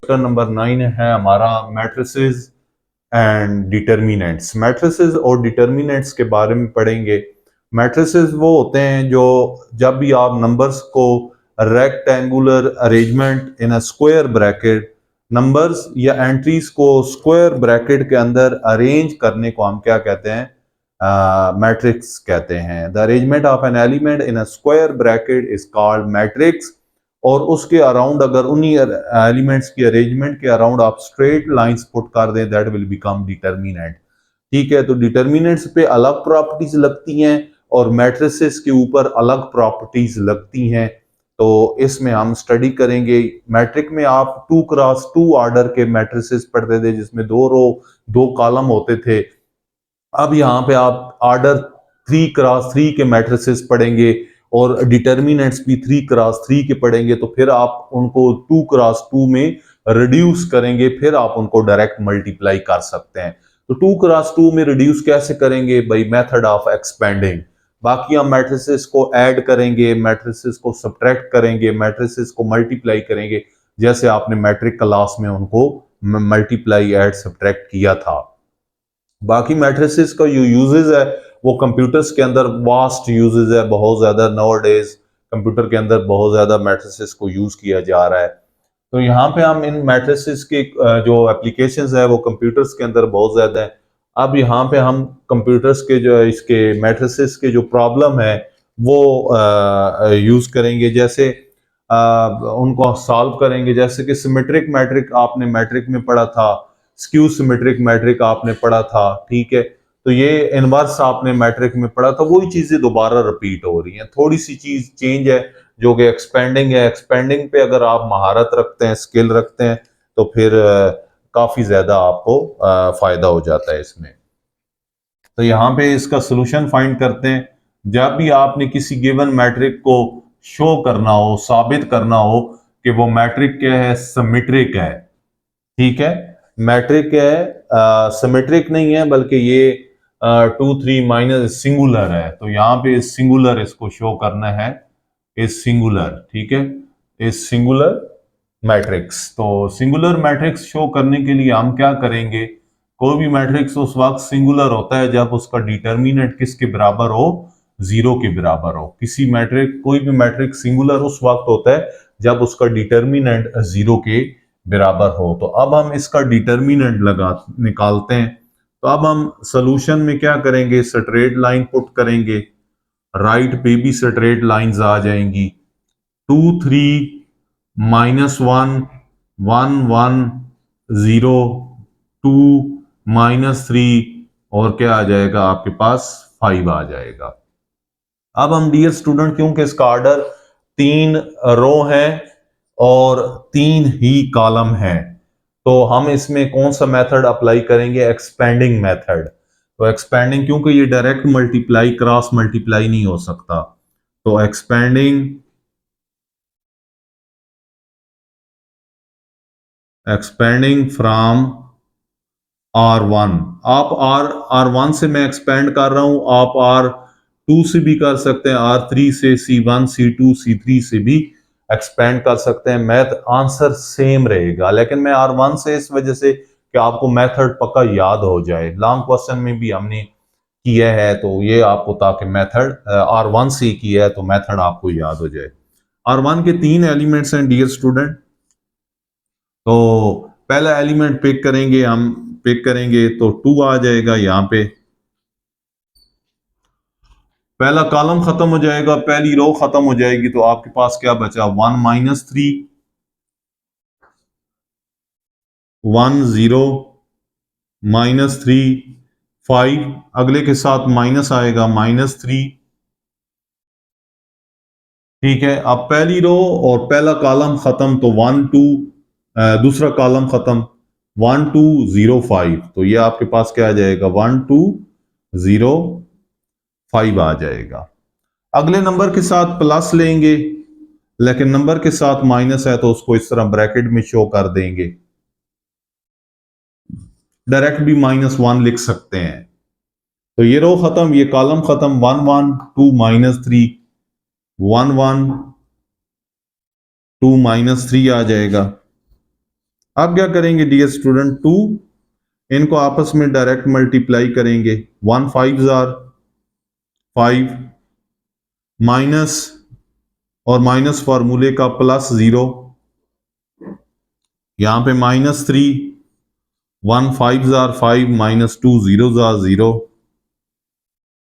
Chapter number 9 है हमारा matrices and determinants. Matrices और डिटर्मिनेंट्स के बारे में पढ़ेंगे। मैट्रिसेस वो होते हैं जो जब भी आप नंबर्स को rectangular arrangement in a square bracket, numbers या एंट्रीज को स्क्वायर ब्रैकेट के अंदर अरेंज करने को हम क्या कहते हैं? मैट्रिक्स कहते हैं। The arrangement of an element in a square bracket is called matrix. और उसके अराउंड अगर उन्हीं एलिमेंट्स की अरेंजमेंट के अराउंड आप स्ट्रेट लाइंस पुट कर दें, दैट विल बिकम डिटर्मिनेंट। ठीक है, तो डिटर्मिनेंट्स पे अलग प्रॉपर्टीज लगती हैं और मैट्रिसेस के ऊपर अलग प्रॉपर्टीज लगती हैं। तो इसमें हम स्टडी करेंगे। मैट्रिक में आप 2x2 ऑर्डर के मैट्रिसेस पढ़ते थे जिसमें 2 रो 2 कॉलम होते थे। अब यहाँ पे आप ऑर्डर 3x3 के मैट्रिसेस पढ़ेंगे और डिटर्मिनेंट्स भी 3x3 के पढ़ेंगे। तो फिर आप उनको 2x2 में रिड्यूस करेंगे, फिर आप उनको डायरेक्ट मल्टीप्लाई कर सकते हैं। तो 2x2 में रिड्यूस कैसे करेंगे? By method of expanding. बाकी हम मैट्रिसेस को ऐड करेंगे, मैट्रिसेस को सब्ट्रैक्ट करेंगे, मैट्रिसेस को मल्टीप्लाई करेंगे, जैसे आपने मैट्रिक क्लास में उनको मल्टीप्लाई ऐड सब्ट्रैक्ट किया था। बाकी मैट्रिसेस का जो यूजेस है वो कंप्यूटर्स के अंदर वास्ट यूजेस है, बहुत ज्यादा। नाउ डेज कंप्यूटर के अंदर बहुत ज्यादा मैट्रिसेस को यूज किया जा रहा है। तो यहाँ पे हम इन मैट्रिसेस के जो एप्लीकेशंस है वो कंप्यूटर्स के अंदर बहुत ज्यादा है। अब यहाँ पे हम कंप्यूटर्स के जो इसके मैट्रिसेस के जो प्रॉब्लम है वो यूज करेंगे, जैसे उनको सॉल्व करेंगे। जैसे कि सिमेट्रिक मैट्रिक आपने मैट्रिक में पढ़ा था, स्क्यू सिमेट्रिक मैट्रिक आपने पढ़ा था। ठीक है, तो ये इनवर्स आपने मैट्रिक में पढ़ा था। वही चीजें दोबारा रिपीट हो रही हैं, थोड़ी सी चीज चेंज है जो कि एक्सपेंडिंग है। एक्सपेंडिंग पे अगर आप महारत रखते हैं, स्किल रखते हैं, तो फिर काफी ज्यादा आपको फायदा हो जाता है इसमें। तो यहाँ पे इसका सोल्यूशन फाइंड करते हैं। जब भी आपने किसी गिवन मैट्रिक को शो करना हो, साबित करना हो कि वो मैट्रिक क्या है, सिमेट्रिक है। ठीक है, मैट्रिक है, सिमेट्रिक नहीं है, बल्कि ये 2 3 माइनस सिंगुलर है। तो यहाँ पे सिंगुलर इसको शो करना है, इज सिंगुलर। ठीक है, इज सिंगुलर मैट्रिक्स। तो सिंगुलर मैट्रिक्स शो करने के लिए हम क्या करेंगे? कोई भी मैट्रिक्स उस वक्त सिंगुलर होता है जब उसका डिटर्मिनेंट किसके बराबर हो? 0 के बराबर हो। किसी मैट्रिक कोई भी मैट्रिक्स सिंगुलर उस वक्त होता है जब उसका डिटर्मिनेंट 0 के बराबर हो। तो अब हम इसका डिटर्मिनेंट निकालते हैं। तो अब हम सोल्यूशन में क्या करेंगे? स्ट्रेट लाइन पुट करेंगे, राइट पे भी स्ट्रेट लाइंस आ जाएंगी। 2 3 -1 1 1 0 2 -3 और क्या आ जाएगा आपके पास? 5 आ जाएगा। अब हम डियर स्टूडेंट, क्योंकि इसका ऑर्डर 3 रो है और 3 ही कॉलम है, तो हम इसमें कौन सा मेथड अप्लाई करेंगे? Expanding method. तो एक्सपेंडिंग, क्योंकि ये डायरेक्ट मल्टीप्लाई क्रॉस मल्टीप्लाई नहीं हो सकता, तो एक्सपेंडिंग फ्रॉम R1। आप R1 से मैं एक्सपेंड कर रहा हूं, आप R2 से भी कर सकते हैं, R3 से, C1 C2 C3 से भी एक्सपेंड कर सकते हैं। मैथ आंसर सेम रहेगा, लेकिन मैं R1 से इस वजह से कि आपको मेथड पक्का याद हो जाए। लॉन्ग क्वेश्चन में भी हमने किया है, तो ये आपको ताकि मेथड R1 से किया है तो मेथड आपको याद हो जाए। R1 के 3 एलिमेंट्स हैं डियर स्टूडेंट। तो पहला एलिमेंट पिक करेंगे, हम पिक करेंगे तो 2 आ जाएगा। यहां पे पहला कॉलम खत्म हो जाएगा, पहली रो खत्म हो जाएगी, तो आपके पास क्या बचा? 1 -3 1 0 -3 5, अगले के साथ माइनस आएगा -3। ठीक है, अब पहली रो और पहला कॉलम खत्म, तो 1 2, दूसरा कॉलम खत्म, 1 2 0 5। तो ये आपके पास क्या आ जाएगा? 1 2 0 5 आ जाएगा। अगले नंबर के साथ प्लस लेंगे, लेकिन नंबर के साथ माइनस है तो उसको इस तरह ब्रैकेट में शो कर देंगे। डायरेक्ट भी -1 लिख सकते हैं। तो ये रो खत्म, ये कॉलम खत्म, 1 1 2 -3 1 1 2 -3 आ जाएगा। अब क्या करेंगे डियर स्टूडेंट, 2 इनको आपस में डायरेक्ट मल्टीप्लाई करेंगे। 1 5 जार 5 माइनस और माइनस फार्मूले का प्लस 0, यहां पे -3 1 5 जार 5 -2 0 जार 0,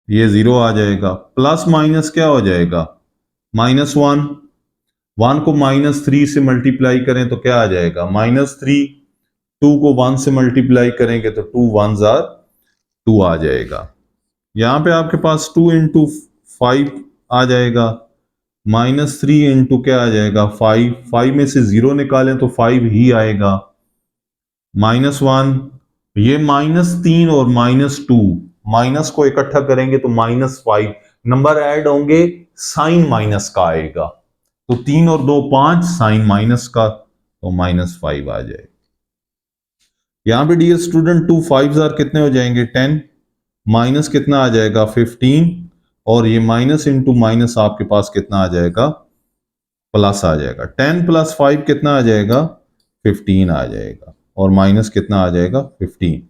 ये 0 आ जाएगा। प्लस माइनस क्या हो जाएगा, -1, 1 को -3 से मल्टीप्लाई करें तो क्या आ जाएगा, -3, 2 को 1 से मल्टीप्लाई करेंगे तो 2 1 जार 2 आ जाएगा। यहां पे आपके पास 2 इंटू 5 आ जाएगा, -3 इंटू क्या आ जाएगा 5, 5 में से 0 निकालें तो 5 ही आएगा। -1, ये -3 और -2 माइनस को इकट्ठा करेंगे तो -5, नंबर ऐड होंगे, साइन माइनस का आएगा, तो 3 और 2 5, साइन माइनस का, तो -5 आ जाएगा। यहां पे डियर स्टूडेंट 2 5 जार कितने हो जाएंगे 10, माइनस कितना आ जाएगा 15, और ये माइनस इंटू माइनस आपके पास कितना आ जाएगा, प्लस आ जाएगा। 10 + 5 कितना आ जाएगा 15 आ जाएगा, और माइनस कितना आ जाएगा 15।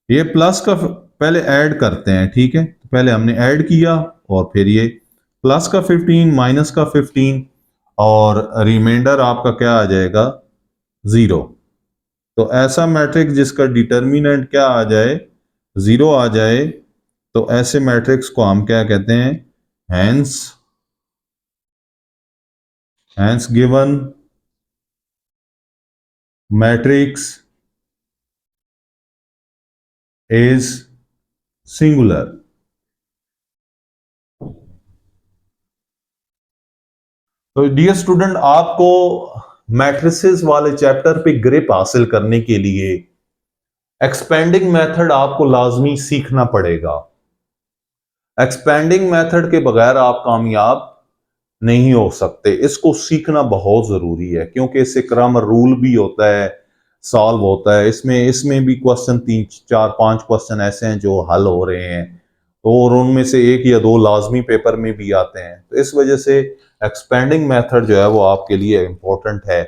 ये प्लस का पहले ऐड करते हैं, ठीक है, तो पहले हमने ऐड किया और फिर ये प्लस का 15 माइनस का 15 और रिमाइंडर आपका क्या आ जाएगा 0। तो ऐसा मैट्रिक्स जिसका डिटर्मिनेंट क्या आ जाए 0 आ जाए, तो ऐसे मैट्रिक्स को हम क्या कहते हैं, hence given matrix is singular. तो डियर स्टूडेंट, आपको मैट्रिसेस वाले चैप्टर पे ग्रिप हासिल करने के लिए एक्सपेंडिंग मेथड आपको लाजमी सीखना पड़ेगा। एक्सपेंडिंग मेथड के बगैर आप कामयाब नहीं हो सकते, इसको सीखना बहुत जरूरी है, क्योंकि इससे ग्रामर रूल भी होता है, सॉल्व होता है, इसमें इसमें भी क्वेश्चन 3 4 5 क्वेश्चन ऐसे हैं जो हल हो रहे हैं, और उनमें से 1 या 2 लाजमी पेपर में भी आते हैं। तो इस वजह से एक्सपेंडिंग मेथड जो है वो आपके लिए इंपॉर्टेंट है,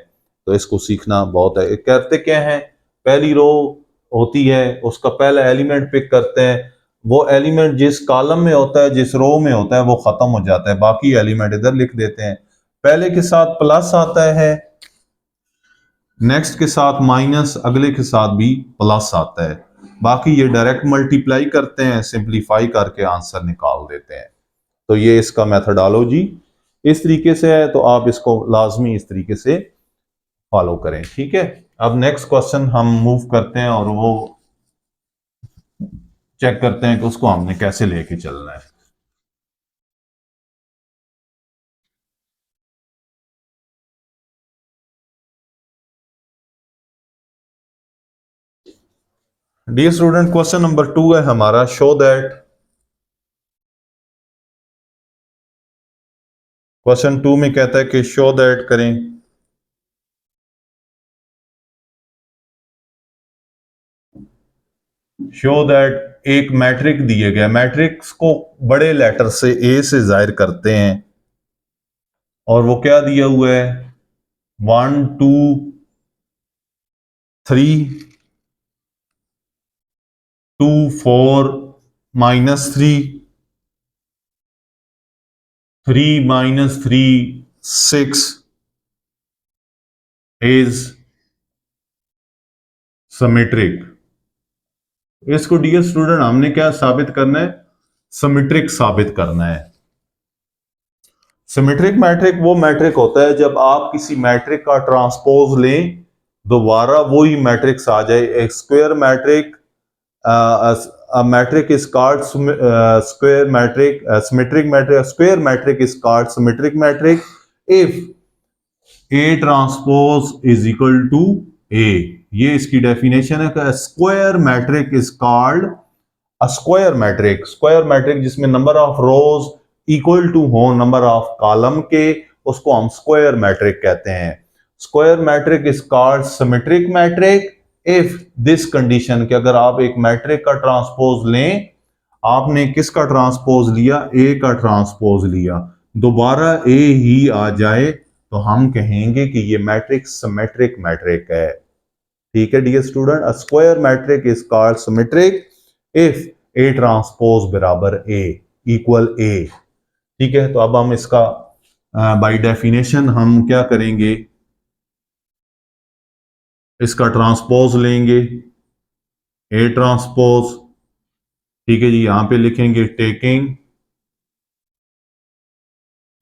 तो इसको सीखना बहुत है। करते क्या है, पहली रो होती है, उसका पहला एलिमेंट पिक करते हैं, वो एलिमेंट जिस कॉलम में होता है, जिस रो में होता है, वो खत्म हो जाता है, बाकी एलिमेंट इधर लिख देते हैं। पहले के साथ प्लस आता है, नेक्स्ट के साथ माइनस, अगले के साथ भी प्लस आता है, बाकी ये डायरेक्ट मल्टीप्लाई करते हैं, सिंप्लीफाई करके आंसर निकाल देते हैं। तो ये इसका मेथडोलॉजी इस तरीके से है, तो आप इसको लाजमी इस तरीके से फॉलो करें, ठीक है। अब नेक्स्ट क्वेश्चन हम मूव करते हैं और वो चेक करते हैं कि उसको हमने कैसे लेके चलना है। डियर स्टूडेंट, क्वेश्चन नंबर 2 है हमारा, शो दैट, क्वेश्चन 2 में कहता है कि शो दैट करें, शो दैट एक मैट्रिक दिए गया, मैट्रिक्स को बड़े लेटर से ए से जाहिर करते हैं, और वो क्या दिया हुआ है 1 2 3 2 4 -3 3 -3 6 इज सिमेट्रिक। इसको डियर स्टूडेंट हमने क्या साबित करना है, सिमेट्रिक साबित करना है। सिमेट्रिक मैट्रिक वो मैट्रिक होता है जब आप किसी मैट्रिक का ट्रांसपोज लें, दोबारा वही मैट्रिक्स आ जाए। एक square matrix, a metric is called square metric, symmetric metric, square metric is called symmetric metric if A transpose is equal to A। ये इसकी डेफिनेशन है कि square matrix is called a square matrix, square matrix जिसमें number of rows equal to हो number of column के, उसको हम square matrix कहते हैं। Square matrix is called symmetric matrix if this condition, कि अगर आप एक मैट्रिक का ट्रांसपोज लें, आपने किसका ट्रांसपोज लिया, ए का ट्रांसपोज लिया, दोबारा ए ही आ जाए, तो हम कहेंगे कि ये मैट्रिक सिमेट्रिक मैट्रिक है। ठीक है dear student, a square matrix is called symmetric if A transpose बराबर ए इक्वल ए। ठीक है, तो अब हम इसका बाय डेफिनेशन हम क्या करेंगे, इसका ट्रांसपोज लेंगे, ए ट्रांसपोज। ठीक है जी, यहां पे लिखेंगे taking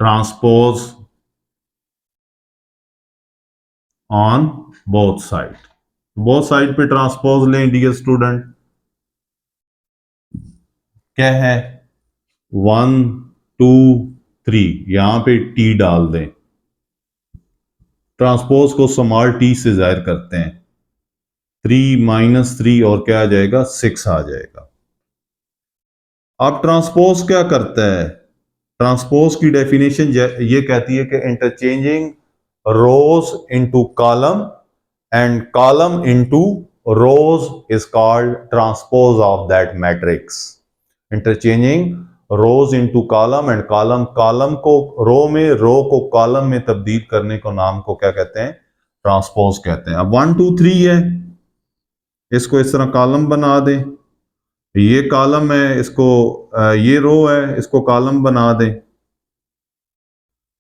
transpose on both side पे ट्रांसपोज लें डियर स्टूडेंट। क्या है, 1 2 3, यहां पे टी डाल दें, ट्रांसपोज को स्मॉल टी से जाहिर करते हैं, 3 - 3 और क्या आ जाएगा, 6 आ जाएगा। अब ट्रांसपोज क्या करता है, ट्रांसपोज की डेफिनेशन ये कहती है कि interchanging rose into column and column into rose is called transpose of that matrix. Interchanging rose into column and column को रो में, रो को कॉलम में तब्दील करने को नाम को क्या कहते हैं, ट्रांसपोज कहते हैं। अब 1 2 3 है, इसको इस तरह कॉलम बना दें, ये कॉलम है, इसको ये रो है, इसको कॉलम बना दें,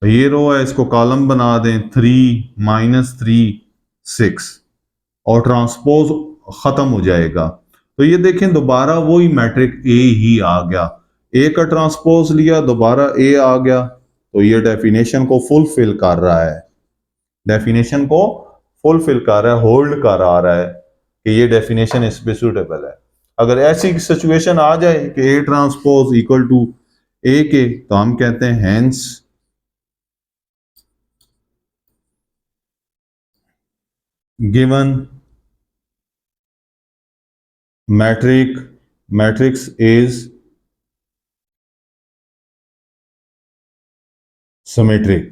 ये रो है, इसको कॉलम बना दें, 3 - 3 6 और ट्रांसपोज खत्म हो जाएगा। तो ये देखें दोबारा वही मैट्रिक ए ही आ गया, ए का ट्रांसपोज लिया, दोबारा ए आ गया, तो ये डेफिनेशन को फुलफिल कर रहा है, डेफिनेशन को फुलफिल कर रहा है, होल्ड कर आ रहा है कि ये डेफिनेशन इस पे सूटेबल है। अगर ऐसी सिचुएशन आ जाए कि A transpose equal to A के, तो हम कहते हैं hence given matrix is symmetric.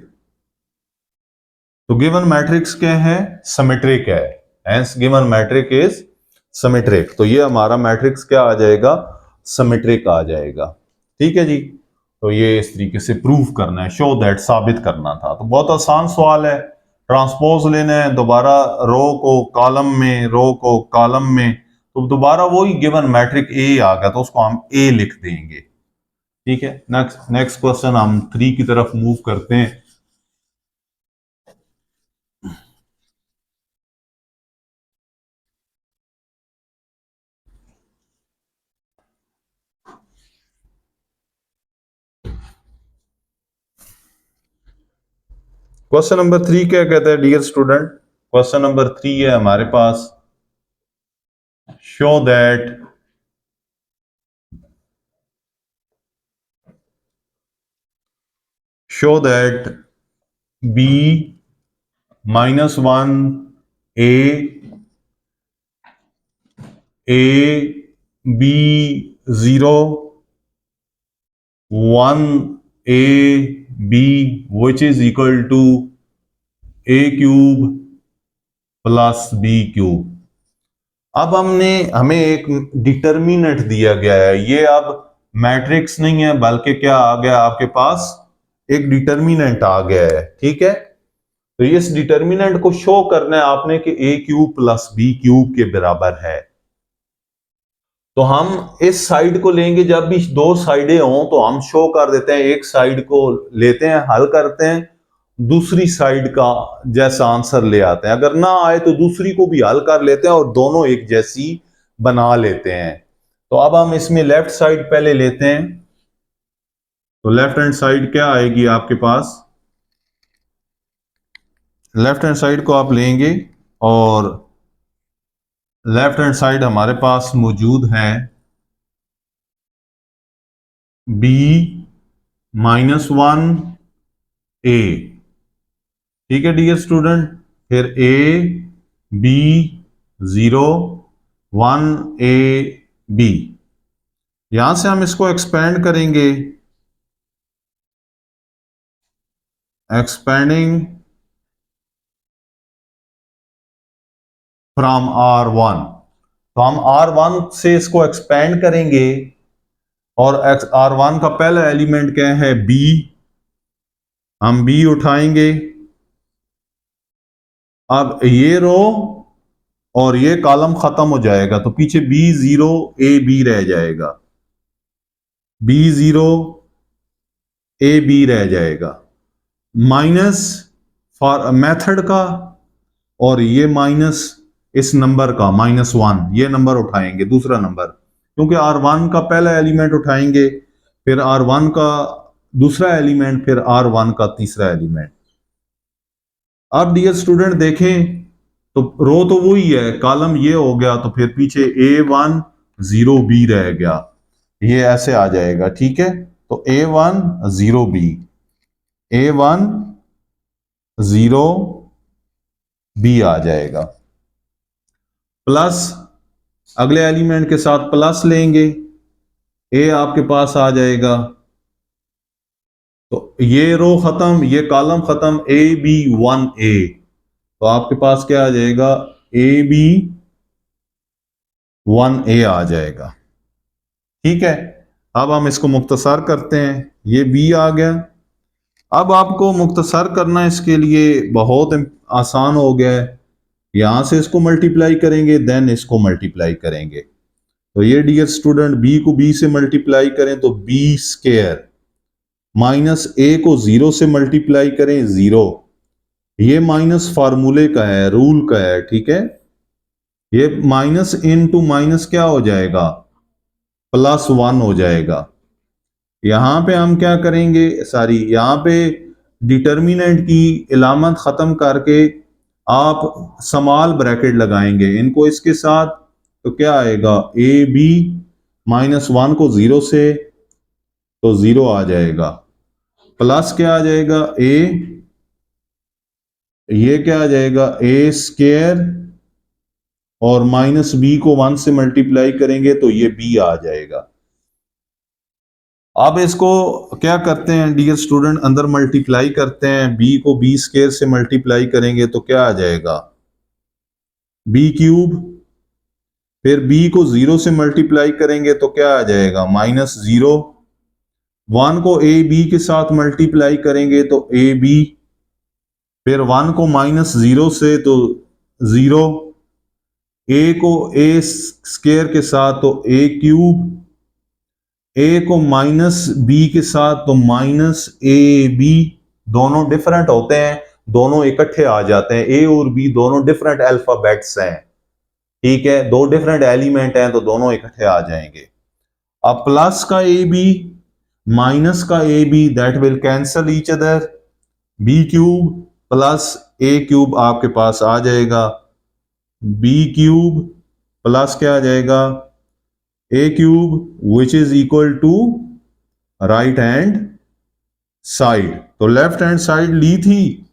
तो गिवन मैट्रिक्स क्या है, सिमेट्रिक है, hence given matrix is symmetric. तो ये हमारा मैट्रिक्स क्या आ जाएगा, सिमेट्रिक आ जाएगा। ठीक है जी, तो ये इस तरीके से प्रूव करना है, शो दैट, साबित करना था। तो बहुत आसान सवाल है, ट्रांसपोज लेना है, दोबारा रो को कॉलम में, रो को कॉलम में, तो दोबारा वही गिवन मैट्रिक ए आ गया, तो उसको हम ए लिख देंगे। ठीक है, नेक्स्ट क्वेश्चन हम 3 की तरफ मूव करते हैं। क्वेश्चन नंबर 3 क्या कहता है डियर स्टूडेंट, क्वेश्चन नंबर 3 है हमारे पास, show that b -1 a b 0 1 a b which is equal to a cube plus b cube. अब हमें एक डिटर्मिनेंट दिया गया है, ये अब मैट्रिक्स नहीं है बल्कि क्या आ गया आपके पास, एक डिटर्मिनेंट आ गया है। ठीक है, तो इस डिटर्मिनेंट को शो करना है आपने कि a cube plus b cube के बराबर है। तो हम इस साइड को लेंगे, जब भी दो साइडें हों तो हम शो कर देते हैं, एक साइड को लेते हैं, हल करते हैं, दूसरी साइड का जैसा आंसर ले आते हैं, अगर ना आए तो दूसरी को भी हल कर लेते हैं और दोनों एक जैसी बना लेते हैं। तो अब हम इसमें लेफ्ट साइड पहले लेते हैं, तो लेफ्ट हैंड साइड क्या आएगी आपके पास, लेफ्ट हैंड साइड को आप लेंगे और लेफ्ट हैंड साइड हमारे पास मौजूद है b -1 a। ठीक है डियर स्टूडेंट, फिर a b 0 1 a b, यहां से हम इसको एक्सपेंड करेंगे, एक्सपेंडिंग फ्रॉम r1, तो हम r1 से इसको एक्सपेंड करेंगे और r1 का पहला एलिमेंट क्या है, b, हम b उठाएंगे। अब ये रो और ये कॉलम खत्म हो जाएगा तो पीछे B0 AB रह जाएगा, B0 AB रह जाएगा, माइनस फॉर मेथड का, और ये माइनस इस नंबर का -1, ये नंबर उठाएंगे दूसरा नंबर, क्योंकि R1 का पहला एलिमेंट उठाएंगे, फिर R1 का दूसरा एलिमेंट, फिर R1 का तीसरा एलिमेंट। अब डियर स्टूडेंट देखें तो रो तो वही है, कॉलम ये हो गया, तो फिर पीछे A1 0B रह गया, ये ऐसे आ जाएगा, ठीक है। तो A1 0B, A1 0B आ जाएगा, प्लस अगले एलिमेंट के साथ प्लस लेंगे, ए आपके पास आ जाएगा, तो ये रो खत्म, ये कॉलम खत्म, AB1A, तो आपके पास क्या आ जाएगा, AB1A आ जाएगा, ठीक है। अब हम इसको मुख्तसर करते हैं, ये B आ गया। अब आपको मुख्तसर करना इसके लिए बहुत आसान हो गया है, यहां से इसको मल्टीप्लाई करेंगे, देन इसको मल्टीप्लाई करेंगे, तो ये डियर स्टूडेंट B को B से मल्टीप्लाई करें तो B², माइनस A को 0 से मल्टीप्लाई करें 0, ये माइनस फार्मूले का है, रूल का है, ठीक है। ये माइनस इनटू माइनस क्या हो जाएगा, +1 हो जाएगा। यहां पे हम क्या करेंगे, यहां पे डिटर्मिनेंट की इलामत खत्म करके आप स्मॉल ब्रैकेट लगाएंगे इनको इसके साथ, तो क्या आएगा, AB -1 को 0 से, तो 0 आ जाएगा, प्लस क्या आ जाएगा, ये क्या आ जाएगा, A², और माइनस B को 1 से मल्टीप्लाई करेंगे तो ये B आ जाएगा। अब इसको क्या करते हैं डियर स्टूडेंट, अंदर मल्टीप्लाई करते हैं, B को B² से मल्टीप्लाई करेंगे तो क्या आ जाएगा, B³, फिर B को 0 से मल्टीप्लाई करेंगे तो क्या आ जाएगा, -0, 1 को AB के साथ मल्टीप्लाई करेंगे तो AB, फिर 1 को -0 से तो 0, A को A² के साथ तो A³, A को -B के साथ तो -AB, दोनों डिफरेंट होते हैं, दोनों इकट्ठे आ जाते हैं, A और B दोनों डिफरेंट अल्फाबेट्स हैं, ठीक है, दो डिफरेंट एलिमेंट हैं तो दोनों इकट्ठे आ जाएंगे। अब प्लस का AB माइनस का AB, that will cancel each other, B³ plus A³ आपके पास आ जाएगा, B³ प्लस क्या आ जाएगा, A³ which is equal to right hand side, तो लेफ्ट हैंड साइड ली थी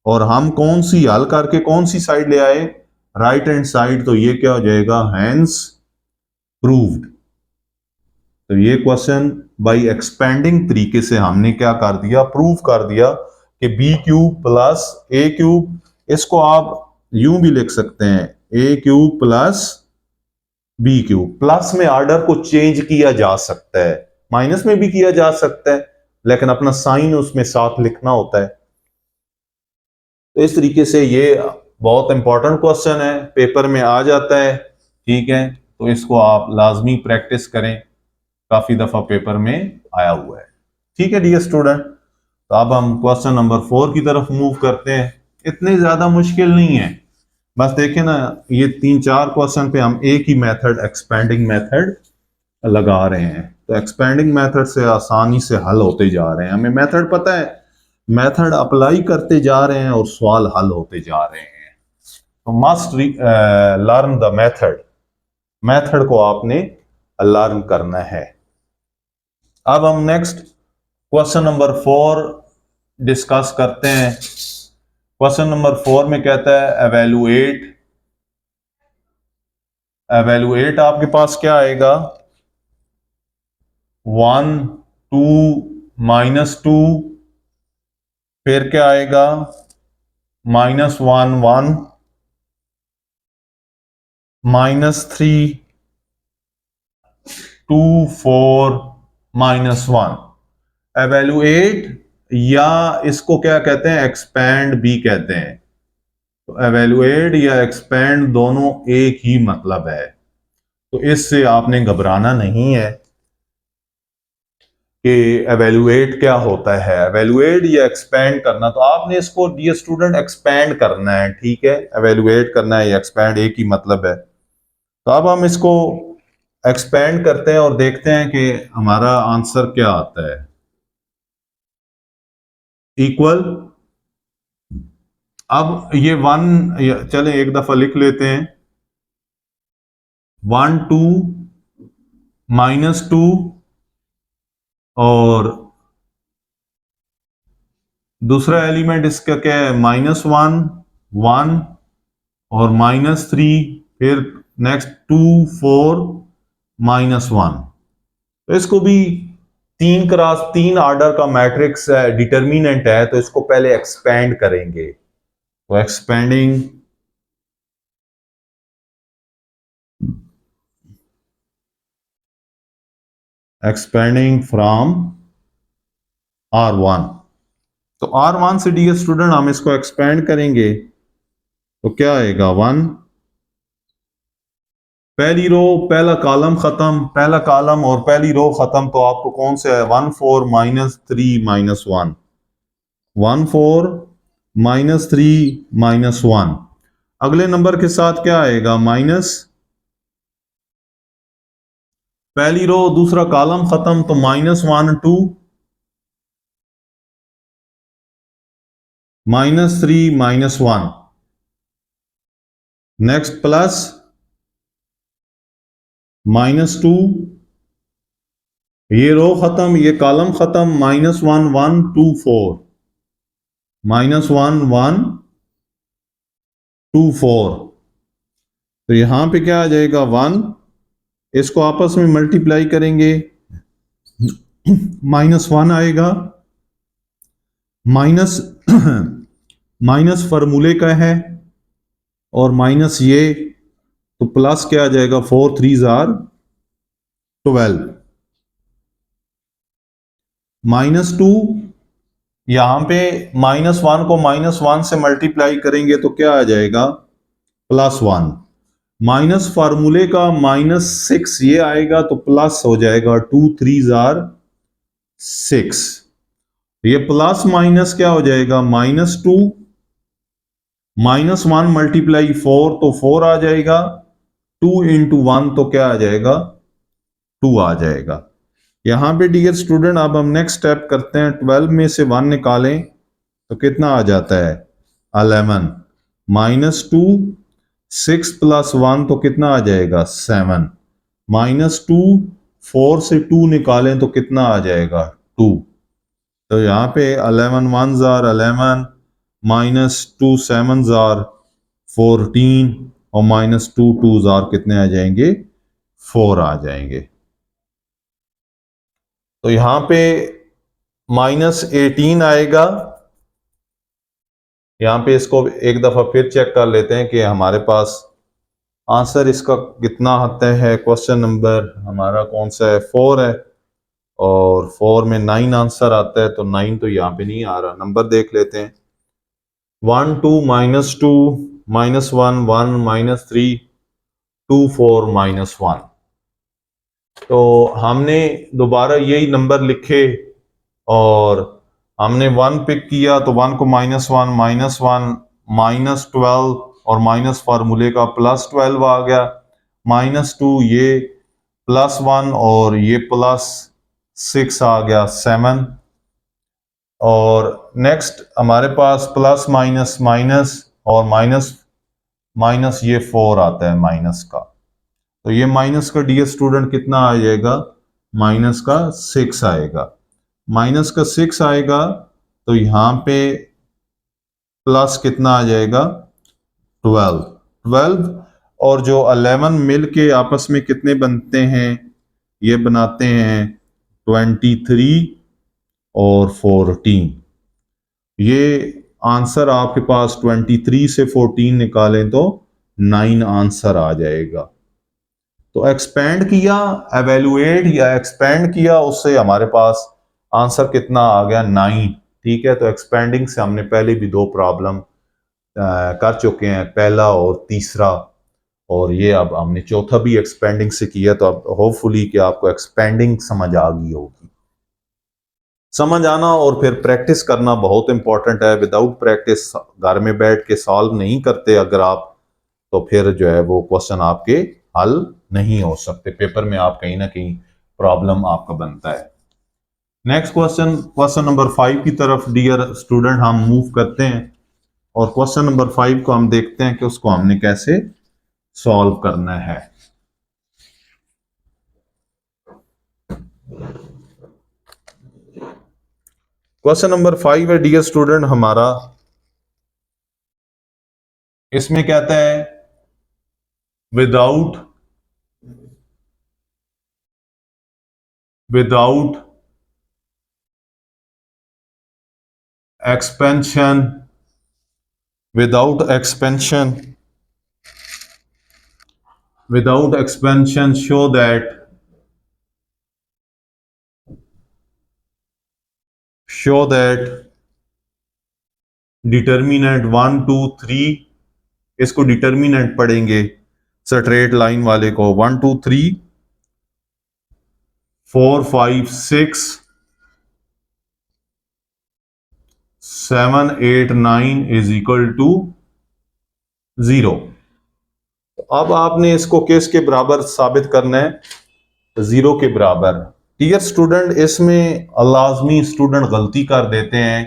और हम कौन सी हल करके कौन सी साइड ले आए, राइट हैंड साइड, तो ये क्या हो जाएगा, हैंस प्रूव्ड। तो ये क्वेश्चन बाय एक्सपेंडिंग तरीके से हमने क्या कर दिया, प्रूव कर दिया कि B³ प्लस A³, इसको आप यूं भी लिख सकते हैं, A³ प्लस B³, प्लस में ऑर्डर को चेंज किया जा सकता है, माइनस में भी किया जा सकता है, लेकिन अपना साइन उसमें साथ लिखना होता है। तो इस तरीके से ये बहुत इंपॉर्टेंट क्वेश्चन है, पेपर में आ जाता है, ठीक है, तो इसको आप लाजमी प्रैक्टिस करें, काफी दफा पेपर में आया हुआ है, ठीक है डियर स्टूडेंट। तो अब हम क्वेश्चन नंबर 4 की तरफ मूव करते हैं, इतने ज्यादा मुश्किल नहीं है, बस देखें ना, ये 3-4 क्वेश्चन पे हम एक ही मेथड, एक्सपेंडिंग मेथड लगा रहे हैं, तो एक्सपेंडिंग मेथड से आसानी से हल होते जा रहे हैं, हमें मेथड पता है, मेथड अप्लाई करते जा रहे हैं और सवाल हल होते जा रहे हैं। तो must learn the method, method को आपने लर्न करना है। अब हम नेक्स्ट क्वेश्चन नंबर 4 डिस्कस करते हैं। क्वेश्चन नंबर 4 में कहता है एवेलुएट, एवेलुएट आपके पास क्या आएगा, 1 2 -2, फिर क्या आएगा, -1 1, -3 2 4 -1। एवेलुएट या इसको क्या कहते हैं, एक्सपैंड भी कहते हैं। तो एवेलुएट या एक्सपेंड दोनों एक ही मतलब है, तो इससे आपने घबराना नहीं है कि एवेलुएट क्या होता है। एवेलुएट या एक्सपेंड करना, तो आपने इसको डियर स्टूडेंट एक्सपेंड करना है, ठीक है। एवेलुएट करना है या एक्सपेंड एक ही मतलब है। तो अब हम इसको एक्सपेंड करते हैं और देखते हैं कि हमारा आंसर क्या आता है। इक्वल, अब ये वन, चलें एक दफा लिख लेते हैं, 1 2 -2 और दूसरा एलिमेंट इसका क्या है, -1 1 और -3, फिर नेक्स्ट 2 4 -1। तो इसको भी 3 क्रॉस 3 ऑर्डर का मैट्रिक्स डिटर्मिनेंट है, तो इसको पहले एक्सपेंड करेंगे। तो एक्सपेंडिंग फ्रॉम R1, तो R1 से डियर स्टूडेंट हम इसको एक्सपेंड करेंगे तो क्या आएगा, 1, पहली रो पहला कॉलम खत्म, पहला कॉलम और पहली रो खत्म, तो आपको कौन से है, 1 4 -3 -1, 1 4 -3 -1। अगले नंबर के साथ क्या आएगा, माइनस, पहली रो दूसरा कॉलम खत्म, तो -1 2 -3 -1, नेक्स्ट प्लस -2, ये रो खत्म ये कॉलम खत्म, -1 1 2 4, -1 1 2 4। तो यहां पे क्या आ जाएगा, 1, इसको आपस में मल्टीप्लाई करेंगे, -1 आएगा, माइनस माइनस फार्मूले का है और माइनस ये, तो प्लस क्या आ जाएगा, 4 3 आर 12, -2, यहां पे -1 को -1 से मल्टीप्लाई करेंगे तो क्या आ जाएगा, +1, माइनस फार्मूले का -6 ये आएगा, तो प्लस हो जाएगा 2 3 आर 6, ये प्लस माइनस क्या हो जाएगा, -2, -1 मल्टीप्लाई 4 तो 4 आ जाएगा, 2 × 1 तो क्या आ जाएगा, 2 आ जाएगा। यहां पे डियर स्टूडेंट अब हम नेक्स्ट स्टेप करते हैं, 12 में से 1 निकालें तो कितना आ जाता है, 11, -2 6 + 1 तो कितना आ जाएगा, 7, -2 4 से 2 निकालें तो कितना आ जाएगा, 2। तो यहाँ पे 11 1s are 11, -2 7s are 14 और -2 2s are कितने आ जाएंगे, 4 आ जाएंगे। तो यहाँ पे -18 आएगा। यहाँ पे इसको एक दफ़ा फिर चेक कर लेते हैं कि हमारे पास आंसर इसका कितना आता है। क्वेश्चन नंबर हमारा कौन सा है, 4 है और 4 में 9 आंसर आता है, तो 9 तो यहाँ पे नहीं आ रहा। नंबर देख लेते हैं, 1 2 -2 -1 1 -3 2 4 -1। तो हमने दोबारा यही नंबर लिखे और हमने 1 पिक किया, तो 1 को -1 -1 -12 और माइनस फार्मूले का +12 आ गया, -2 ये +1 और ये +6 आ गया 7। और नेक्स्ट हमारे पास प्लस माइनस माइनस और माइनस माइनस ये 4 आता है माइनस का। तो ये माइनस का डियर स्टूडेंट कितना आ जाएगा, माइनस का 6 आएगा। माइनस का 6 आएगा तो यहाँ पे प्लस कितना आ जाएगा, 12 और जो 11 मिल के आपस में कितने बनते हैं, ये बनाते हैं 23 और 14। ये आंसर आपके पास 23 से 14 निकालें तो 9 आंसर आ जाएगा। तो एक्सपेंड किया, एवेलुएट या एक्सपेंड किया, उससे हमारे पास आंसर कितना आ गया, 9। ठीक है, तो एक्सपेंडिंग से हमने पहले भी 2 प्रॉब्लम कर चुके हैं, पहला और तीसरा, और ये अब हमने चौथा भी एक्सपेंडिंग से किया, तो अब होपफुली कि आपको एक्सपेंडिंग समझ आ गई होगी। समझ आना और फिर प्रैक्टिस करना बहुत इंपॉर्टेंट है। विदाउट प्रैक्टिस घर में बैठ के सॉल्व नहीं करते अगर आप, तो फिर जो है वो क्वेश्चन आपके हल नहीं हो सकते, पेपर में आप कहीं ना कहीं प्रॉब्लम आपका बनता है। नेक्स्ट क्वेश्चन, क्वेश्चन नंबर 5 की तरफ डियर स्टूडेंट हम मूव करते हैं, और क्वेश्चन नंबर 5 को हम देखते हैं कि उसको हमने कैसे सॉल्व करना है। क्वेश्चन नंबर 5 है डियर स्टूडेंट हमारा, इसमें कहता है without expansion show that determinant 1 2 3, इसको डिटर्मिनेंट पढ़ेंगे स्ट्रेट लाइन वाले को, 1 2 3 4 5 6 7 8 9 इज इक्वल टू 0। अब आपने इसको किसके बराबर साबित करना है? 0 के बराबर। डियर स्टूडेंट, इसमें लाजमी स्टूडेंट गलती कर देते हैं,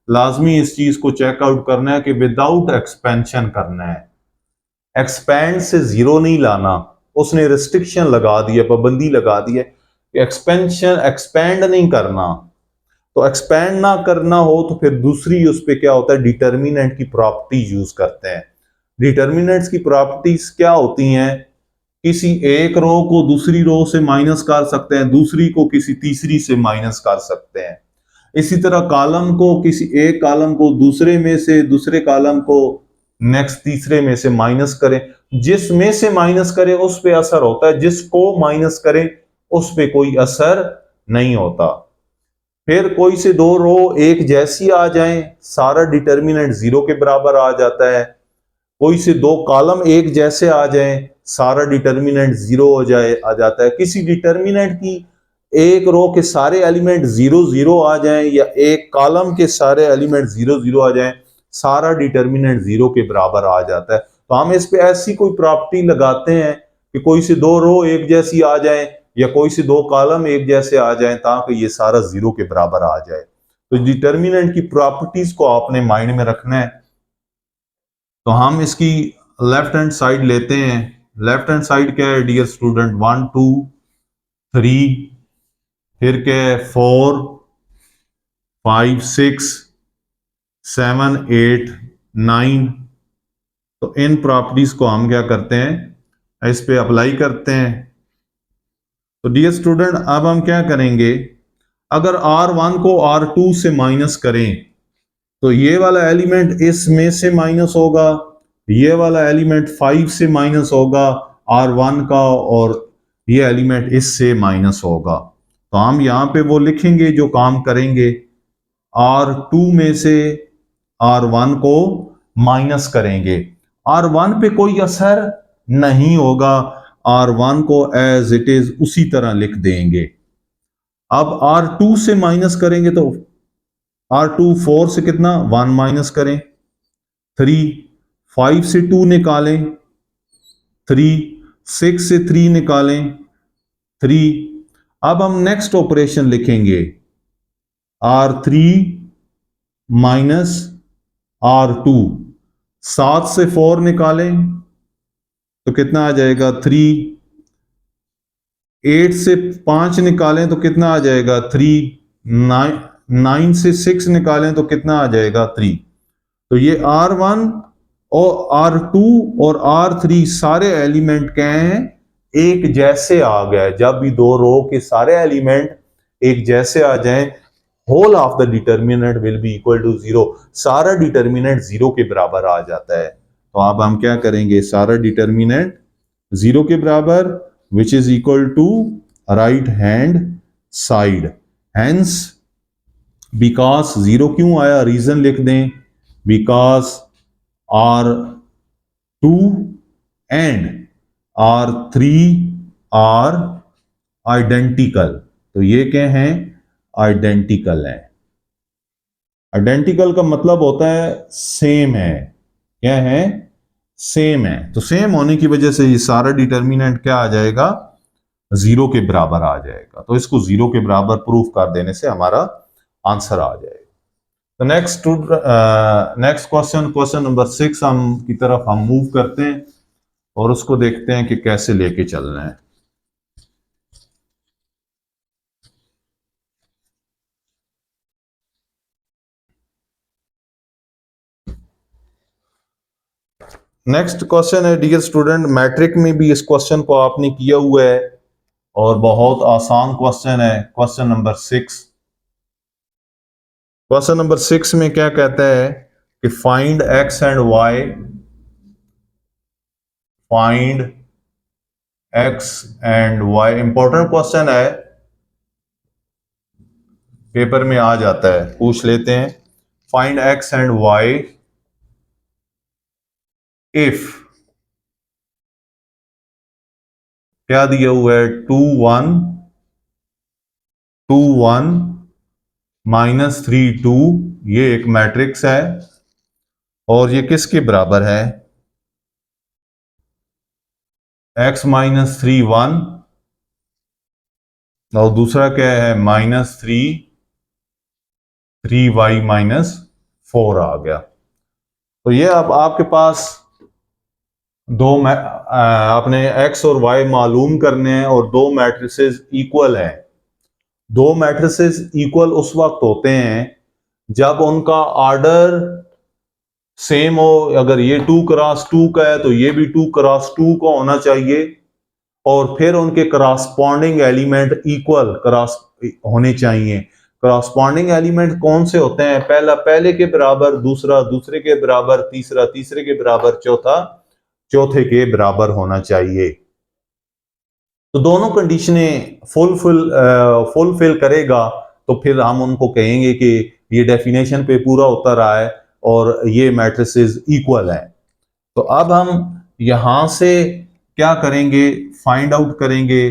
लाजमी इस चीज को चेकआउट करना है कि विदाउट एक्सपेंशन करना है, एक्सपेंड से 0 नहीं लाना। उसने रिस्ट्रिक्शन लगा दी है, पाबंदी लगा दी है कि एक्सपेंड नहीं करना। तो एक्सपेंड ना करना हो तो फिर दूसरी उस पर क्या होता है, डिटर्मिनेंट की प्रॉपर्टी यूज करते हैं। डिटर्मिनेंट्स की प्रॉपर्टीज क्या होती हैं? किसी एक रो को दूसरी रो से माइनस कर सकते हैं, दूसरी को किसी तीसरी से माइनस कर सकते हैं। इसी तरह कॉलम को, किसी एक कॉलम को दूसरे में से, दूसरे कॉलम को नेक्स्ट तीसरे में से माइनस करें, जिसमें से माइनस करें उस पे असर होता है, जिसको माइनस करें उस पे कोई असर नहीं होता। फिर कोई से दो रो एक जैसी आ जाएं, सारा डिटर्मिनेंट 0 के बराबर आ जाता है। कोई से दो कॉलम एक जैसे आ जाएं, सारा डिटर्मिनेंट 0 हो जाए आ जाता है। किसी डिटर्मिनेंट की एक रो के सारे एलिमेंट 0 0 आ जाएं, या एक कॉलम के सारे एलिमेंट 0 0 आ जाएं, सारा डिटर्मिनेंट 0 के बराबर आ जाता है। तो हम इस पे ऐसी कोई प्रॉपर्टी लगाते हैं कि कोई से दो रो एक जैसी आ जाए, या कोई से दो कॉलम एक जैसे आ जाए, ताकि ये सारा 0 के बराबर आ जाए। तो डिटर्मिनेंट की प्रॉपर्टीज को आपने माइंड में रखना है। तो हम इसकी लेफ्ट हैंड साइड लेते हैं। लेफ्ट हैंड साइड क्या है डियर स्टूडेंट? 1 2 3, फिर क्या है 4 5 6 7 8 9। तो इन प्रॉपर्टीज को हम क्या करते हैं, इस पे अप्लाई करते हैं। तो डियर स्टूडेंट, अब हम क्या करेंगे, अगर R1 को R2 से माइनस करें तो ये वाला एलिमेंट इसमें से माइनस होगा, ये वाला एलिमेंट 5 से माइनस होगा R1 का, और ये एलिमेंट इससे माइनस होगा। तो हम यहां पे वो लिखेंगे जो काम करेंगे, R2 में से R1 को माइनस करेंगे। R1 पे कोई असर नहीं होगा, R1 को एज इट इज उसी तरह लिख देंगे। अब R2 से माइनस करेंगे तो R2 4 से कितना 1 माइनस करें, 3 5 से 2 निकालें, 3 6 से 3 निकालें, 3। अब हम नेक्स्ट ऑपरेशन लिखेंगे, R3 माइनस R2, 7 से 4 निकालें तो कितना आ जाएगा 3, 8 से 5 निकालें तो कितना आ जाएगा 3, 9 से 6 निकालें तो कितना आ जाएगा 3। तो ये R1 और R2 और R3 सारे एलिमेंट क्या हैं, एक जैसे आ गए। जब भी दो रो के सारे एलिमेंट एक जैसे आ जाएं, whole of the determinant will be equal to 0। सारा डिटर्मिनेंट 0 के बराबर आ जाता है। तो अब हम क्या करेंगे, सारा डिटर्मिनेंट 0 के बराबर, which is equal to right hand side. Hence because 0 क्यों आया, रीजन लिख दें, because R2 and R3 are identical. तो ये क्या है? आइडेंटिकल है। आइडेंटिकल का मतलब होता है सेम है। क्या है? सेम है। तो सेम होने की वजह से ये सारा डिटर्मिनेंट क्या आ जाएगा? जीरो के बराबर आ जाएगा। तो इसको जीरो के बराबर प्रूफ कर देने से हमारा आंसर आ जाएगा। तो नेक्स्ट क्वेश्चन नंबर 6 हम की तरफ हम मूव करते हैं और उसको देखते हैं कि कैसे लेके चलना है। नेक्स्ट क्वेश्चन है डियर स्टूडेंट, मैट्रिक में भी इस क्वेश्चन को आपने किया हुआ है और बहुत आसान क्वेश्चन है। Question number 6। क्वेश्चन नंबर 6 में क्या कहता है कि find X and Y, find X and Y. Important question है, पेपर में आ जाता है, पूछ लेते हैं। Find X and Y if क्या दिया हुआ है? 2 1 2 1 -3 2। ये एक मैट्रिक्स है और ये किसके बराबर है? x -3 1 और दूसरा क्या है? -3 3y -4 आ गया। तो ये अब आपके पास आपने x और y मालूम करने हैं और दो मैट्रिसेस इक्वल हैं। दो मैट्रिसेस इक्वल उस वक्त होते हैं जब उनका ऑर्डर सेम हो। अगर ये 2 क्रॉस 2 का है तो ये भी 2 क्रॉस 2 का होना चाहिए और फिर उनके करस्पॉन्डिंग एलिमेंट इक्वल क्रॉस होने चाहिए। करस्पॉन्डिंग एलिमेंट कौन से होते हैं? पहला पहले के बराबर, दूसरा दूसरे के बराबर, तीसरा तीसरे के बराबर, चौथा चौथे के बराबर होना चाहिए। तो दोनों कंडीशनें फुलफिल करेगा तो फिर हम उनको कहेंगे कि ये डेफिनेशन पे पूरा उतर रहा है और ये मैट्रिसेस इक्वल है। तो अब हम यहां से क्या करेंगे? फाइंड आउट करेंगे।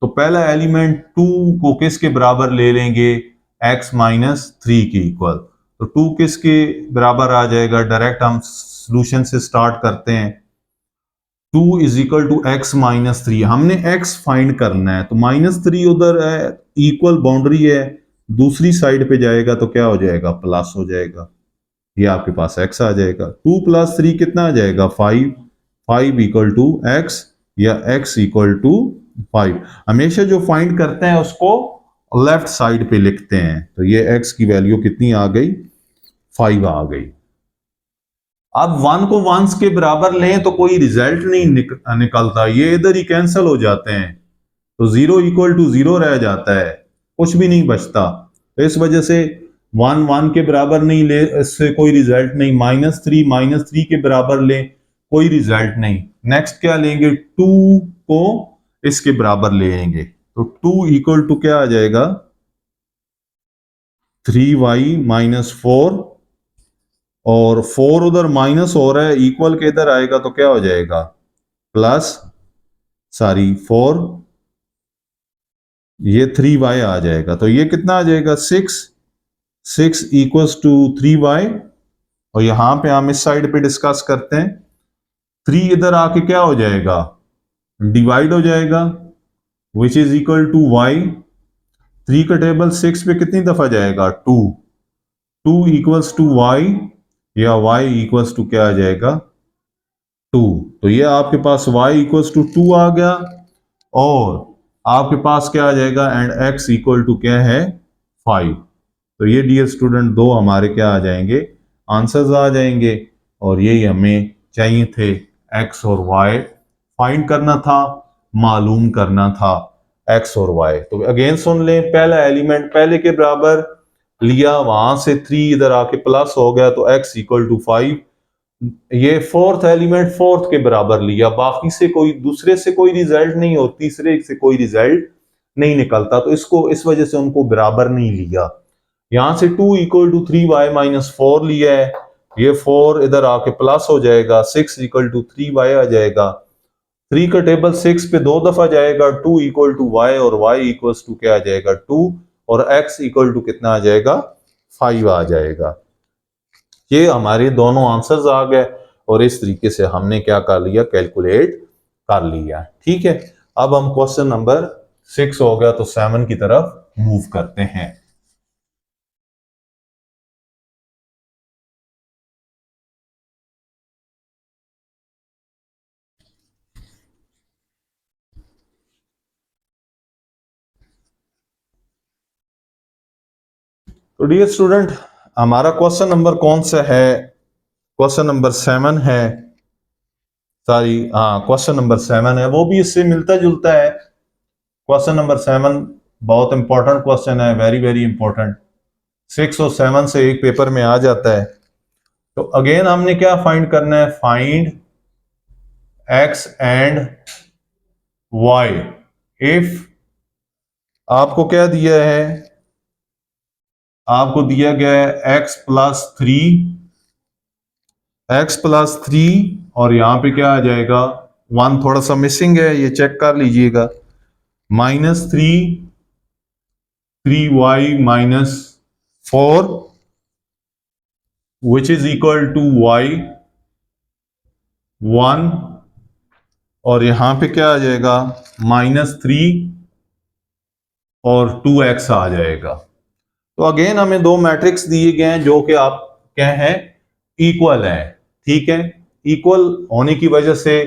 तो पहला एलिमेंट 2 को किसके बराबर ले लेंगे? x -3 के इक्वल। तो 2 किसके बराबर आ जाएगा? डायरेक्ट हम सॉल्यूशन से स्टार्ट करते हैं। 2 = x -3। हमने x फाइंड करना है तो -3 उधर है, इक्वल बाउंड्री है, दूसरी साइड पे जाएगा तो क्या हो जाएगा? प्लस हो जाएगा। ये आपके पास x आ जाएगा। 2 + 3 कितना आ जाएगा? 5। 5 = x या x = 5। हमेशा जो फाइंड करते हैं उसको लेफ्ट साइड पे लिखते हैं। तो ये x की वैल्यू कितनी आ गई? 5 आ गई। अब 1 को 1 के बराबर लें तो कोई रिजल्ट नहीं निकलता, ये इधर ही कैंसिल हो जाते हैं। तो 0 = 0 रह जाता है, कुछ भी नहीं बचता। तो इस वजह से 1 1 के बराबर नहीं ले, इससे कोई रिजल्ट नहीं। -3 के बराबर ले, कोई रिजल्ट नहीं। नेक्स्ट क्या लेंगे? 2 को इसके बराबर लेंगे तो 2 = क्या आ जाएगा? 3y -4 और 4 उधर माइनस हो रहा है, इक्वल के इधर आएगा तो क्या हो जाएगा? प्लस 4, ये 3y आ जाएगा। तो ये कितना आ जाएगा? 6 = 3y। और यहां पे हम इस साइड पे डिस्कस करते हैं। 3 इधर आके क्या हो जाएगा? डिवाइड हो जाएगा, which is equal to y। 3 का टेबल 6 पे कितनी दफा जाएगा? 2। 2 = y या y = क्या आ जाएगा? 2। तो ये आपके पास y = 2 आ गया और आपके पास क्या आ जाएगा? एंड x = क्या है? 5। तो ये डियर स्टूडेंट दो हमारे क्या आ जाएंगे? आंसर्स आ जाएंगे और यही हमें चाहिए थे। x और y फाइंड करना था, मालूम करना था x और y। तो अगेन सुन लें, पहला एलिमेंट पहले के बराबर लिया, वहां से 3 इधर आके प्लस हो गया तो x = 5। ये फोर्थ एलिमेंट फोर्थ के बराबर लिया, बाकी से कोई दूसरे से कोई रिजल्ट नहीं हो, तीसरे से कोई रिजल्ट नहीं निकलता, तो इसको इस वजह से उनको बराबर नहीं लिया। यहां से 2 = 3y -4 लिया है ये 4 इधर आके प्लस हो जाएगा, 6 इक्वल टू 3y आ जाएगा। 3 का टेबल 6 पे 2 दफा जाएगा, 2 इक्वल टू वाई, और y इक्वल टू क्या आ जाएगा 2, और x इक्वल टू कितना आ जाएगा 5 आ जाएगा। ये हमारे दोनों आंसर्स आ गए, और इस तरीके से हमने क्या कर लिया, कैलकुलेट कर लिया। ठीक है, अब हम क्वेश्चन नंबर 6 हो गया, तो 7 की तरफ मूव करते हैं। तो डियर स्टूडेंट, हमारा क्वेश्चन नंबर कौन सा है? क्वेश्चन नंबर 7 है। सॉरी, हाँ, क्वेश्चन नंबर 7 है, वो भी इससे मिलता जुलता है। क्वेश्चन नंबर 7 बहुत इंपॉर्टेंट क्वेश्चन है, वेरी वेरी इंपॉर्टेंट। 6 और 7 से एक पेपर में आ जाता है। तो अगेन हमने क्या फाइंड करना है? Find X and Y if, आपको क्या दिया है? आपको दिया गया है x+3, और यहां पे क्या आ जाएगा? 1 थोड़ा सा मिसिंग है, ये चेक कर लीजिएगा। -3y-4 which is equal to y1, और यहां पे क्या आ जाएगा? -3 और 2x आ जाएगा। तो अगेन हमें दो मैट्रिक्स दिए गए हैं जो कि आप क्या हैं, इक्वल है। ठीक है, इक्वल होने की वजह से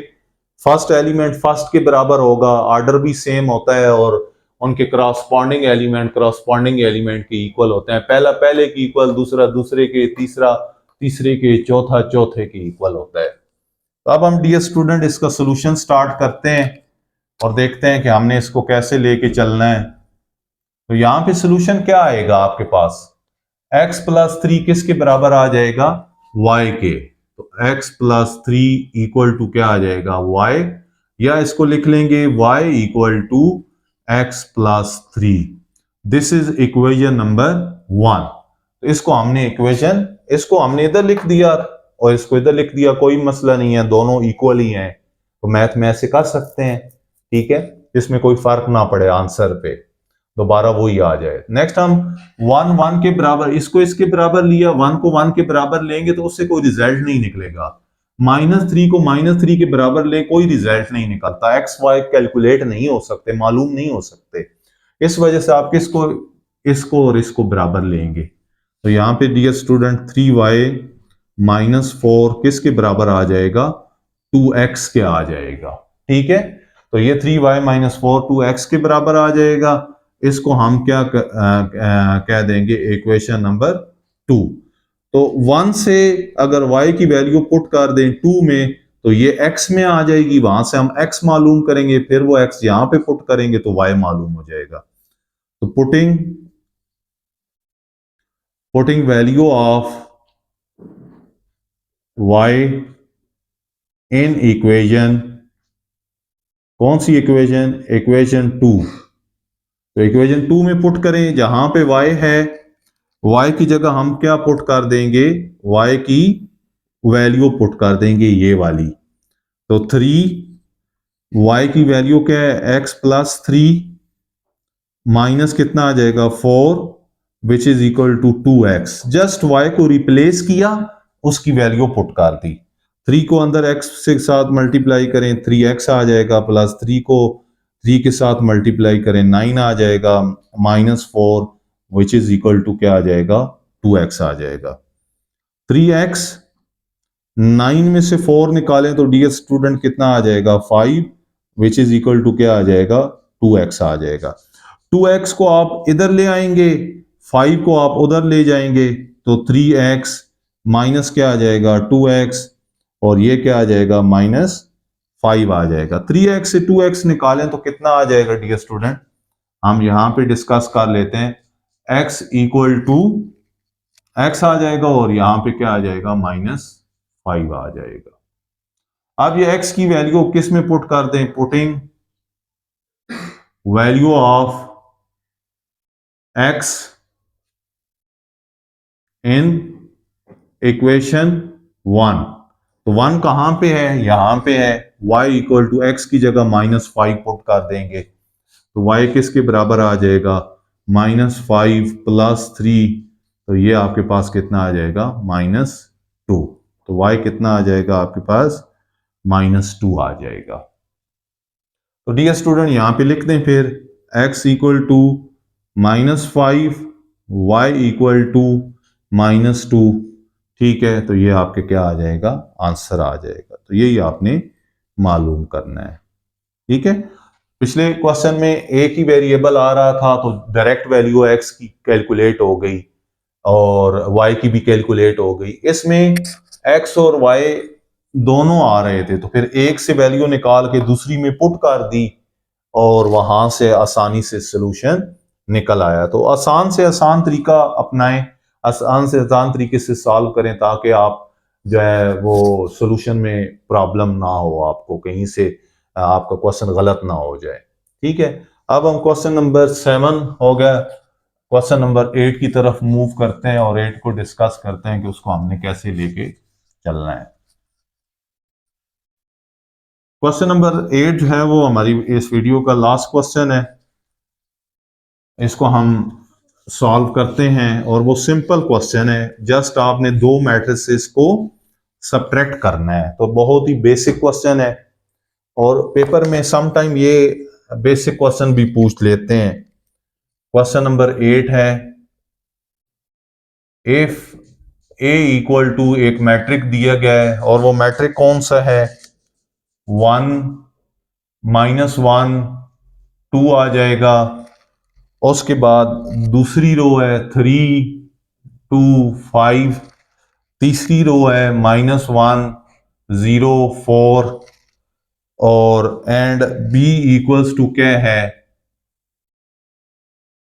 फर्स्ट एलिमेंट फर्स्ट के बराबर होगा, ऑर्डर भी सेम होता है, और उनके करस्पॉन्डिंग एलिमेंट के इक्वल होते हैं। पहला पहले के इक्वल, दूसरा दूसरे के, तीसरा तीसरे के, चौथा चौथे के इक्वल होता है। तो अब हम डियर स्टूडेंट इसका सोल्यूशन स्टार्ट करते हैं और देखते हैं कि हमने इसको कैसे लेके चलना है। तो यहां पे सोल्यूशन क्या आएगा आपके पास? x+3 किसके बराबर आ जाएगा? y के। तो x+3 इक्वल टू क्या आ जाएगा? y, या इसको लिख लेंगे y equal to x+3। This is equation number 1। तो इसको हमने इधर लिख दिया और इसको इधर लिख दिया, कोई मसला नहीं है, दोनों इक्वल ही हैं। तो मैथ में ऐसे कर सकते हैं। ठीक है, इसमें कोई फर्क ना पड़े आंसर पे, दोबारा वही आ जाए। नेक्स्ट हम 1 के बराबर, इसको इसके बराबर लिया, 1 को 1 के बराबर लेंगे तो उससे कोई रिजल्ट नहीं निकलेगा। -3 को -3 के बराबर ले, कोई रिजल्ट नहीं निकलता। एक्स वाई कैलकुलेट नहीं हो सकते, मालूम नहीं हो सकते। इस वजह से आप किसको, इसको और इसको बराबर लेंगे। तो यहां पे डियर स्टूडेंट 3y-4 किसके बराबर आ जाएगा? 2x के आ जाएगा। ठीक है, तो ये 3y-4 2x के बराबर आ जाएगा। इसको हम क्या कह देंगे? Equation number 2। तो 1 से अगर y की वैल्यू पुट कर दें 2 में, तो ये x में आ जाएगी, वहां से हम x मालूम करेंगे, फिर वो x यहां पे पुट करेंगे तो y मालूम हो जाएगा। तो putting value of y in equation, कौन सी इक्वेशन? इक्वेशन 2। तो इक्वेशन 2 में पुट करें, जहां पे y है, y की जगह हम क्या पुट कर देंगे? y की वैल्यू पुट कर देंगे, ये वाली। तो 3, y की वैल्यू क्या है? x+3 माइनस कितना आ जाएगा? 4 which is equal to 2x। Just y को रिप्लेस किया, उसकी वैल्यू पुट कर दी। 3 को अंदर x के साथ मल्टीप्लाई करें, 3x आ जाएगा, प्लस 3 को 3 के साथ मल्टीप्लाई करें, 9 आ जाएगा, -4 विच इज इक्वल टू क्या आ जाएगा? 2x आ जाएगा। 3x, 9 में से 4 निकालें तो डियर स्टूडेंट कितना आ जाएगा? 5 विच इज इक्वल टू क्या आ जाएगा? 2x आ जाएगा। 2x को आप इधर ले आएंगे, 5 को आप उधर ले जाएंगे, तो 3x माइनस क्या आ जाएगा? 2x, और ये क्या आ जाएगा? -5 आ जाएगा। 3x से 2x निकालें तो कितना आ जाएगा डियर स्टूडेंट? हम यहां पे डिस्कस कर लेते हैं। x इक्वल टू x आ जाएगा, और यहां पे क्या आ जाएगा? -5 आ जाएगा। अब ये x की वैल्यू किस में पुट कर दें? Putting value of x in equation 1। तो 1 कहाँ पे है, यहाँ पे है। y इक्वल टू एक्स की जगह -5 पुट कर देंगे तो y किसके बराबर आ जाएगा, -5 + 3। तो ये आपके पास कितना आ जाएगा, -2। तो y कितना आ जाएगा आपके पास, -2 आ जाएगा। तो डियर स्टूडेंट यहाँ पे लिख दें फिर x equal to -5, y equal to -2। ठीक है, तो ये आपके क्या आ जाएगा, आंसर आ जाएगा। तो यही आपने मालूम करना है। ठीक है, पिछले क्वेश्चन में एक ही वेरिएबल आ रहा था तो डायरेक्ट वैल्यू x की कैलकुलेट हो गई और y की भी कैलकुलेट हो गई। इसमें x और y दोनों आ रहे थे तो फिर एक से वैल्यू निकाल के दूसरी में पुट कर दी और वहां से आसानी से सोल्यूशन निकल आया। तो आसान से आसान तरीका अपनाएं, आसान से आसान तरीके से सॉल्व करें ताकि आप जो है वो सोल्यूशन में प्रॉब्लम ना हो, आपको कहीं से आपका क्वेश्चन गलत ना हो जाए। ठीक है, अब हम क्वेश्चन नंबर 7 हो गया, क्वेश्चन नंबर 8 की तरफ मूव करते हैं और 8 को डिस्कस करते हैं कि उसको हमने कैसे लेके चलना है। क्वेश्चन नंबर 8 जो है वो हमारी इस वीडियो का लास्ट क्वेश्चन है। इसको हम सॉल्व करते हैं और वो सिंपल क्वेश्चन है, जस्ट आपने दो मैट्रिसेस को सब्ट्रैक्ट करना है। तो बहुत ही बेसिक क्वेश्चन है और पेपर में सम टाइम ये बेसिक क्वेश्चन भी पूछ लेते हैं। क्वेश्चन नंबर 8 है, इफ ए इक्वल टू एक मैट्रिक दिया गया है और वो मैट्रिक कौन सा है, 1 -1 2 आ जाएगा। उसके बाद दूसरी रो है 3 2 5, तीसरी रो है -1 0 4 और एंड बी इक्वल्स टू क्या है,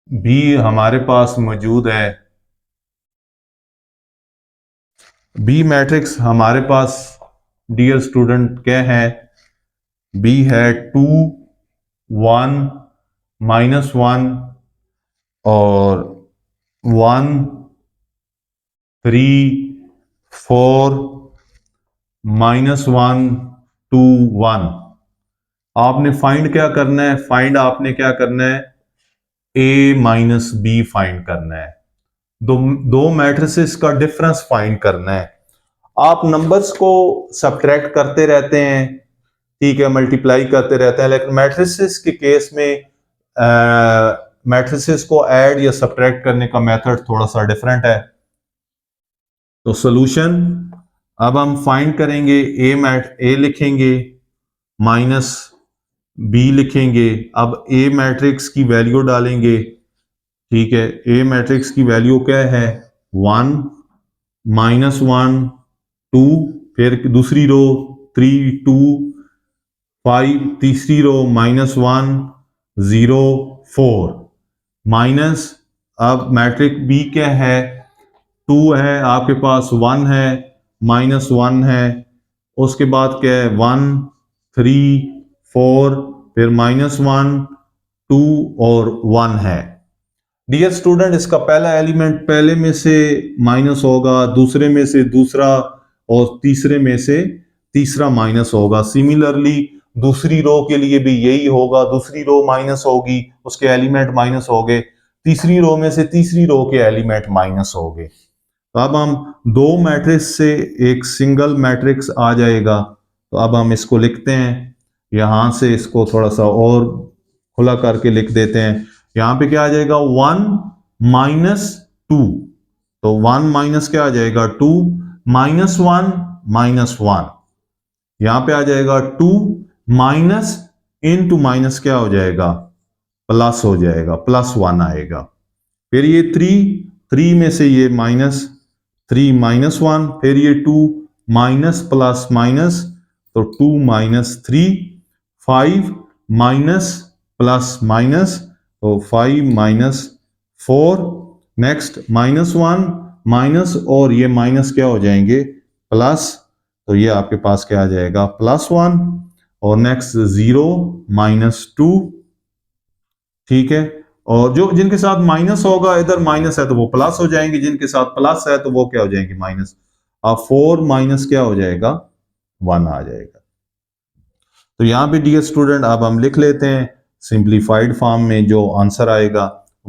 बी हमारे पास मौजूद है, बी मैट्रिक्स हमारे पास डियर स्टूडेंट क्या है, बी है 2 1 -1 और 1 3 4 -1 2 1। आपने फाइंड क्या करना है, फाइंड आपने क्या करना है, ए माइनस बी फाइंड करना है। दो दो मैट्रिसेस का डिफरेंस फाइंड करना है। आप नंबर्स को सब्ट्रैक्ट करते रहते हैं, ठीक है, मल्टीप्लाई करते रहते हैं, लेकिन मैट्रिसेस के केस में मैट्रिसेस को ऐड या सब्ट्रैक्ट करने का मेथड थोड़ा सा डिफरेंट है। तो सॉल्यूशन अब हम फाइंड करेंगे, ए लिखेंगे माइनस बी लिखेंगे। अब ए मैट्रिक्स की वैल्यू डालेंगे, ठीक है, ए मैट्रिक्स की वैल्यू क्या है, 1 -1 2, फिर दूसरी रो 3 2 5, तीसरी रो -1 0 4 माइनस, अब मैट्रिक बी क्या है, 2 है आपके पास, 1 है -1 है, उसके बाद क्या है 1 3 4, फिर -1 2 और 1 है। डियर स्टूडेंट, इसका पहला एलिमेंट पहले में से माइनस होगा, दूसरे में से दूसरा और तीसरे में से तीसरा माइनस होगा। सिमिलरली दूसरी रो के लिए भी यही होगा, दूसरी रो माइनस होगी, उसके एलिमेंट माइनस हो गए, तीसरी रो में से तीसरी रो के एलिमेंट माइनस हो गए। तो अब हम दो मैट्रिक्स से एक सिंगल मैट्रिक्स आ जाएगा। तो अब हम इसको लिखते हैं, यहां से इसको थोड़ा सा और खुला करके लिख देते हैं। यहां पे क्या आ जाएगा, 1 -2, तो 1 माइनस क्या आ जाएगा 2, -1 -1, यहां पे आ जाएगा 2 माइनस इनटू माइनस क्या हो जाएगा, प्लस हो जाएगा, +1 आएगा। फिर ये 3 में से ये -3 -1, फिर ये 2 माइनस प्लस माइनस, तो 2 -3 5 माइनस प्लस माइनस, तो 5 -4, नेक्स्ट -1 माइनस और ये माइनस क्या हो जाएंगे प्लस, तो ये आपके पास क्या आ जाएगा +1 और नेक्स्ट 0 -2, ठीक है। और जो जिनके साथ माइनस होगा, इधर माइनस है तो वो प्लस हो जाएंगे, जिनके साथ प्लस है तो वो क्या हो जाएंगे माइनस। अब 4 माइनस क्या हो जाएगा, 1 आ जाएगा। तो यहाँ पे डियर स्टूडेंट अब हम लिख लेते हैं सिंप्लीफाइड फॉर्म में जो आंसर आएगा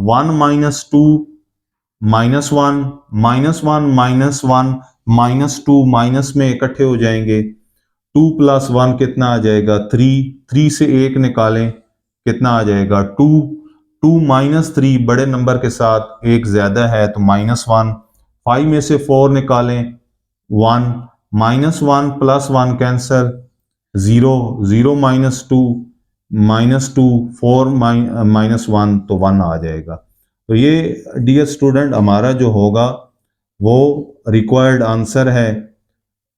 1 minus 2 minus 1 minus 1 minus 1 minus 2 minus में इकट्ठे हो जाएंगे, 2 प्लस 1 कितना आ जाएगा 3, 3 से 1 निकालें कितना आ जाएगा 2, 2 माइनस 3 बड़े नंबर के साथ एक ज्यादा है तो माइनस 1, 5 में से 4 निकालें 1, minus 1 plus 1 cancer, 0, 0 minus two 4 minus 1 तो 1 आ जाएगा। तो ये डियर स्टूडेंट हमारा जो होगा वो रिक्वायर्ड आंसर है।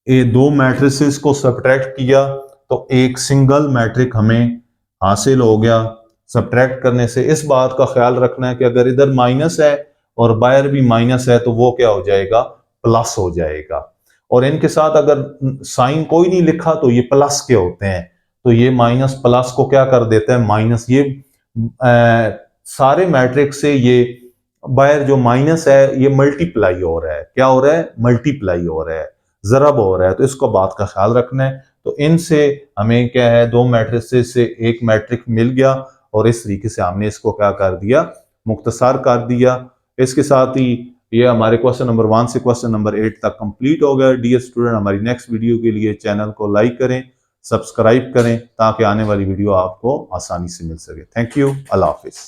ये दो मैट्रिसेस को सब्ट्रैक्ट किया तो एक सिंगल मैट्रिक हमें हासिल हो गया। सब्ट्रैक्ट करने से इस बात का ख्याल रखना है कि अगर इधर माइनस है और बाहर भी माइनस है तो वो क्या हो जाएगा, प्लस हो जाएगा। और इनके साथ अगर साइन कोई नहीं लिखा तो ये प्लस के होते हैं, तो ये माइनस प्लस को क्या कर देता है माइनस। ये सारे मैट्रिक्स से ये बाहर जो माइनस है ये मल्टीप्लाई हो रहा है, क्या हो रहा है, मल्टीप्लाई हो रहा है, जरब हो रहा है। तो इसको बात का ख्याल रखना है। तो इनसे हमें क्या है, दो मैट्रिक्स से एक मैट्रिक मिल गया और इस तरीके से हमने इसको क्या कर दिया, मुख्तसर कर दिया। इसके साथ ही ये हमारे क्वेश्चन नंबर 1 से क्वेश्चन नंबर 8 तक कंप्लीट हो गया। डियर स्टूडेंट, हमारी नेक्स्ट वीडियो के लिए चैनल को लाइक करें, सब्सक्राइब करें ताकि आने वाली वीडियो आपको आसानी से मिल सके। Thank you, Allah Hafiz.